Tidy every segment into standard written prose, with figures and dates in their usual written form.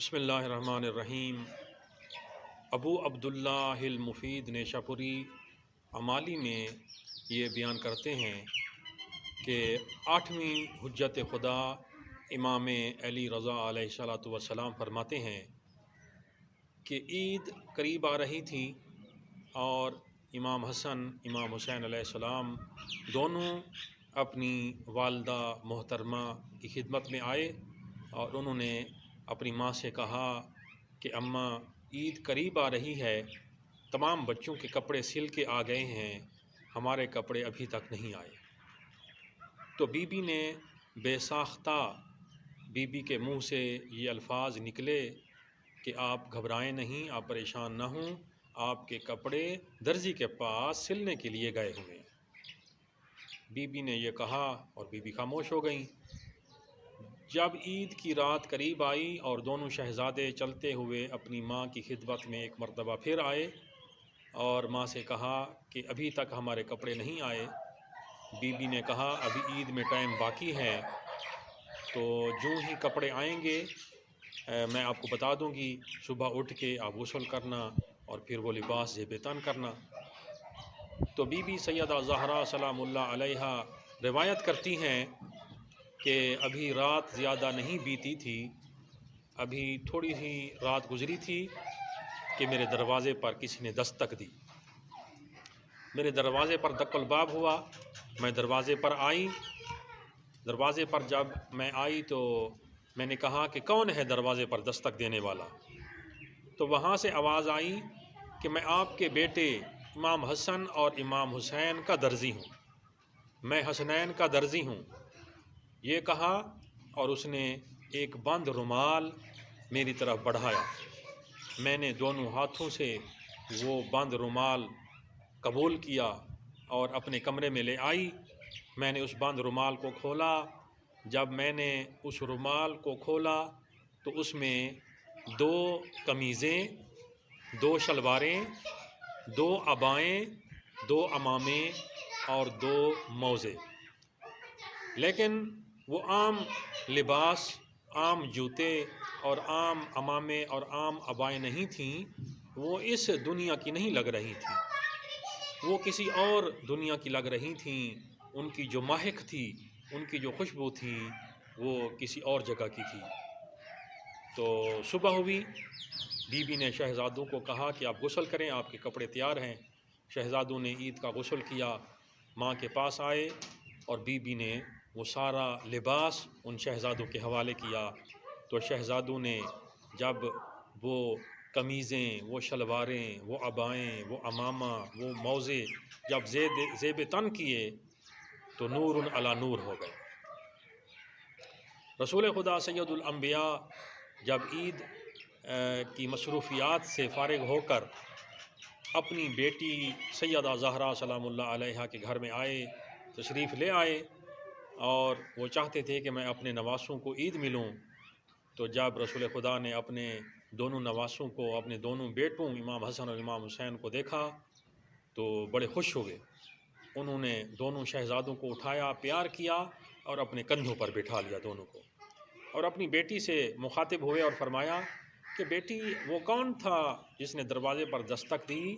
بسم اللہ الرحمن الرحیم۔ ابو عبداللہ المفید نیشاپوری عمالی میں یہ بیان کرتے ہیں کہ 8ویں حجت خدا امام علی رضا علیہ الصلوۃ والسلام فرماتے ہیں کہ عید قریب آ رہی تھی اور امام حسن امام حسین علیہ السلام دونوں اپنی والدہ محترمہ کی خدمت میں آئے اور انہوں نے اپنی ماں سے کہا کہ اماں عید قریب آ رہی ہے، تمام بچوں کے کپڑے سل کے آ گئے ہیں، ہمارے کپڑے ابھی تک نہیں آئے۔ تو بی بی نے بے ساختہ بی بی کے منہ سے یہ الفاظ نکلے کہ آپ گھبرائیں نہیں، آپ پریشان نہ ہوں، آپ کے کپڑے درزی کے پاس سلنے کے لیے گئے ہوئے ہیں۔ بی بی نے یہ کہا اور بی بی خاموش ہو گئیں۔ جب عید کی رات قریب آئی اور دونوں شہزادے چلتے ہوئے اپنی ماں کی خدمت میں ایک مرتبہ پھر آئے اور ماں سے کہا کہ ابھی تک ہمارے کپڑے نہیں آئے، بی بی نے کہا ابھی عید میں ٹائم باقی ہے، تو جو ہی کپڑے آئیں گے میں آپ کو بتا دوں گی، صبح اٹھ کے آپ غسل کرنا اور پھر وہ لباس زیب تن کرنا۔ تو بی بی سیدہ زہرا سلام اللہ علیہا روایت کرتی ہیں کہ ابھی رات زیادہ نہیں بیتی تھی، ابھی تھوڑی ہی رات گزری تھی کہ میرے دروازے پر کسی نے دستک دی۔ میرے دروازے پر دق الباب ہوا، میں دروازے پر آئی۔ دروازے پر جب میں آئی تو میں نے کہا کہ کون ہے دروازے پر دستک دینے والا؟ تو وہاں سے آواز آئی کہ میں آپ کے بیٹے امام حسن اور امام حسین کا درزی ہوں، میں حسنین کا درزی ہوں۔ یہ کہا اور اس نے ایک بند رومال میری طرف بڑھایا۔ میں نے دونوں ہاتھوں سے وہ بند رومال قبول کیا اور اپنے کمرے میں لے آئی۔ میں نے اس بند رومال کو کھولا۔ جب میں نے اس رومال کو کھولا تو اس میں 2 قمیضیں، 2 شلواریں، 2 عبائیں، 2 عمامیں اور 2 موزے، لیکن وہ عام لباس، عام جوتے اور عام عمامے اور عام عبائیں نہیں تھیں، وہ اس دنیا کی نہیں لگ رہی تھیں، وہ کسی اور دنیا کی لگ رہی تھیں۔ ان کی جو مہک تھی، ان کی جو خوشبو تھی، وہ کسی اور جگہ کی تھی۔ تو صبح ہوئی، بی بی نے شہزادوں کو کہا کہ آپ غسل کریں، آپ کے کپڑے تیار ہیں۔ شہزادوں نے عید کا غسل کیا، ماں کے پاس آئے اور بی بی نے وہ سارا لباس ان شہزادوں کے حوالے کیا۔ تو شہزادوں نے جب وہ قمیضیں، وہ شلواریں، وہ عبائیں، وہ عمامہ، وہ موزے جب زیب تن کیے تو نور علی نور ہو گئے۔ رسول خدا سید الانبیاء جب عید کی مصروفیات سے فارغ ہو کر اپنی بیٹی سیدہ زہرا سلام اللہ علیہا کے گھر میں آئے، تشریف لے آئے اور وہ چاہتے تھے کہ میں اپنے نواسوں کو عید ملوں۔ تو جب رسول خدا نے اپنے دونوں نواسوں کو، اپنے دونوں بیٹوں امام حسن اور امام حسین کو دیکھا تو بڑے خوش ہوئے۔ انہوں نے دونوں شہزادوں کو اٹھایا، پیار کیا اور اپنے کندھوں پر بٹھا لیا دونوں کو، اور اپنی بیٹی سے مخاطب ہوئے اور فرمایا کہ بیٹی وہ کون تھا جس نے دروازے پر دستک دی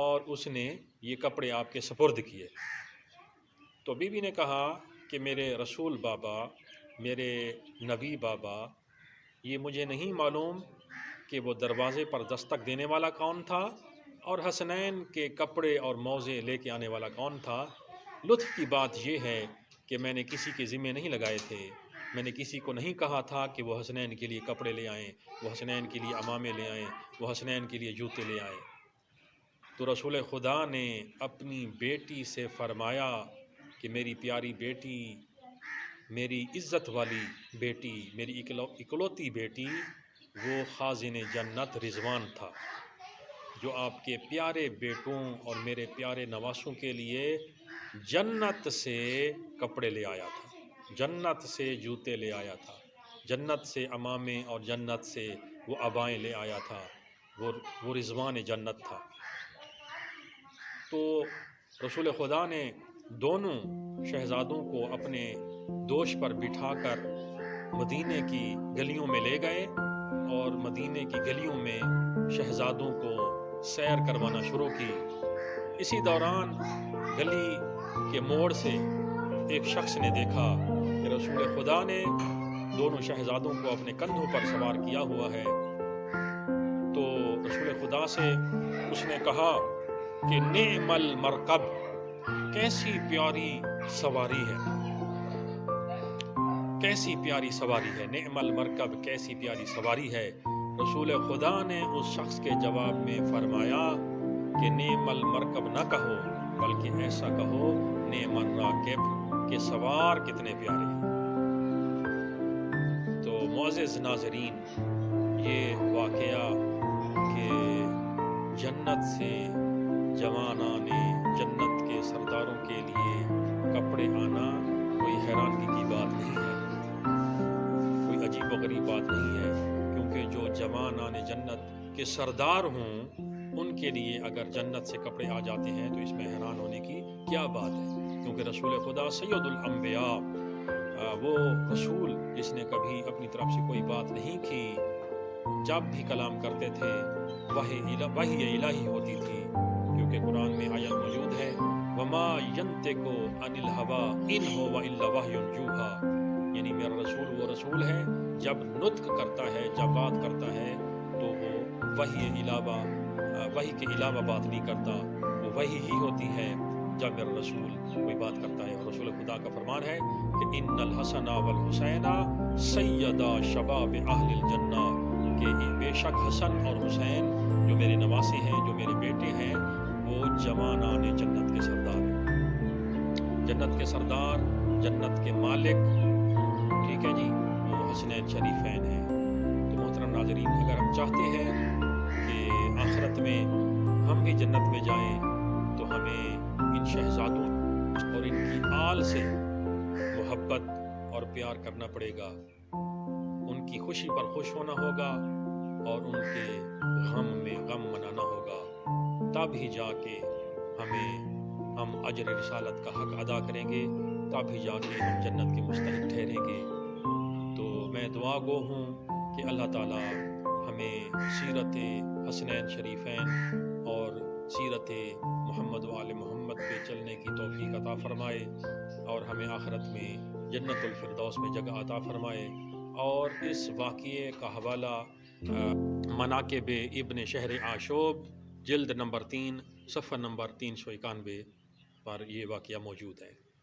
اور اس نے یہ کپڑے آپ کے سپرد کیے؟ تو بی بی نے کہا کہ میرے رسول بابا، میرے نبی بابا، یہ مجھے نہیں معلوم کہ وہ دروازے پر دستک دینے والا کون تھا اور حسنین کے کپڑے اور موزے لے کے آنے والا کون تھا۔ لطف کی بات یہ ہے کہ میں نے کسی کے ذمہ نہیں لگائے تھے، میں نے کسی کو نہیں کہا تھا کہ وہ حسنین کے لیے کپڑے لے آئیں، وہ حسنین کے لیے عمامے لے آئیں، وہ حسنین کے لیے جوتے لے آئیں۔ تو رسول خدا نے اپنی بیٹی سے فرمایا کہ میری پیاری بیٹی، میری عزت والی بیٹی، میری اکلوتی بیٹی، وہ خازن جنت رضوان تھا جو آپ کے پیارے بیٹوں اور میرے پیارے نواسوں کے لیے جنت سے کپڑے لے آیا تھا، جنت سے جوتے لے آیا تھا، جنت سے عمامے اور جنت سے وہ عبائیں لے آیا تھا، وہ رضوان جنت تھا۔ تو رسول خدا نے دونوں شہزادوں کو اپنے دوش پر بٹھا کر مدینے کی گلیوں میں لے گئے اور مدینے کی گلیوں میں شہزادوں کو سیر کروانا شروع کی۔ اسی دوران گلی کے موڑ سے ایک شخص نے دیکھا کہ رسول خدا نے دونوں شہزادوں کو اپنے کندھوں پر سوار کیا ہوا ہے، تو رسول خدا سے اس نے کہا کہ نعم المرکب، کیسی پیاری سواری ہے، کیسی پیاری سواری ہے، نعم المرکب، کیسی پیاری سواری ہے۔ رسول خدا نے اس شخص کے جواب میں فرمایا کہ نعم المرکب نہ کہو، بلکہ ایسا کہو نعم الراکب، کہ سوار کتنے پیارے ہیں۔ تو معزز ناظرین، یہ واقعہ کہ جنت سے جوانان جنت کے سرداروں کے لیے کپڑے آنا کوئی حیرانگی کی بات نہیں ہے، کوئی عجیب و غریب بات نہیں ہے، کیونکہ جو جوانان جنت کے سردار ہوں ان کے لیے اگر جنت سے کپڑے آ جاتے ہیں تو اس میں حیران ہونے کی کیا بات ہے، کیونکہ رسول خدا سید الانبیاء، وہ رسول جس نے کبھی اپنی طرف سے کوئی بات نہیں کی، جب بھی کلام کرتے تھے وحی الہی ہوتی تھی، کیونکہ قرآن میں آیت موجود ہے وما ینطق عن الہوی ان ہو الا وحی یوحی، یعنی میرا رسول وہ رسول ہے جب نطق کرتا ہے، جب بات کرتا ہے تو وہ وحی کے علاوہ بات نہیں کرتا، وہ وحی ہی ہوتی ہے جب میرا رسول کوئی بات کرتا ہے۔ اور رسول خدا کا فرمان ہے کہ ان الحسن والحسین سیدا شباب اہل الجنہ، کہ بے شک حسن اور حسین جو میرے نواسے ہیں، جو میرے بیٹے ہیں، وہ جوانان جنت کے سردار ہیں، جنت کے سردار، جنت کے مالک، ٹھیک ہے جی، وہ حسنین شریفین ہیں۔ تو محترم ناظرین، اگر ہم چاہتے ہیں کہ آخرت میں ہم بھی جنت میں جائیں تو ہمیں ان شہزادوں اور ان کی آل سے محبت اور پیار کرنا پڑے گا، ان کی خوشی پر خوش ہونا ہوگا اور ان کے غم میں غم منانا ہوگا، تب ہی جا کے ہم اجر رسالت کا حق ادا کریں گے، تب ہی جا کے ہم جنت کے مستحق ٹھہریں گے۔ تو میں دعا گو ہوں کہ اللہ تعالی ہمیں سیرت حسنین شریفین اور سیرت محمد و آل محمد پہ چلنے کی توفیق عطا فرمائے، اور ہمیں آخرت میں جنت الفردوس میں جگہ عطا فرمائے۔ اور اس واقعے کا حوالہ مناقب ابن شہر آشوب جلد نمبر 3 صفحہ نمبر 391 پر یہ واقعہ موجود ہے۔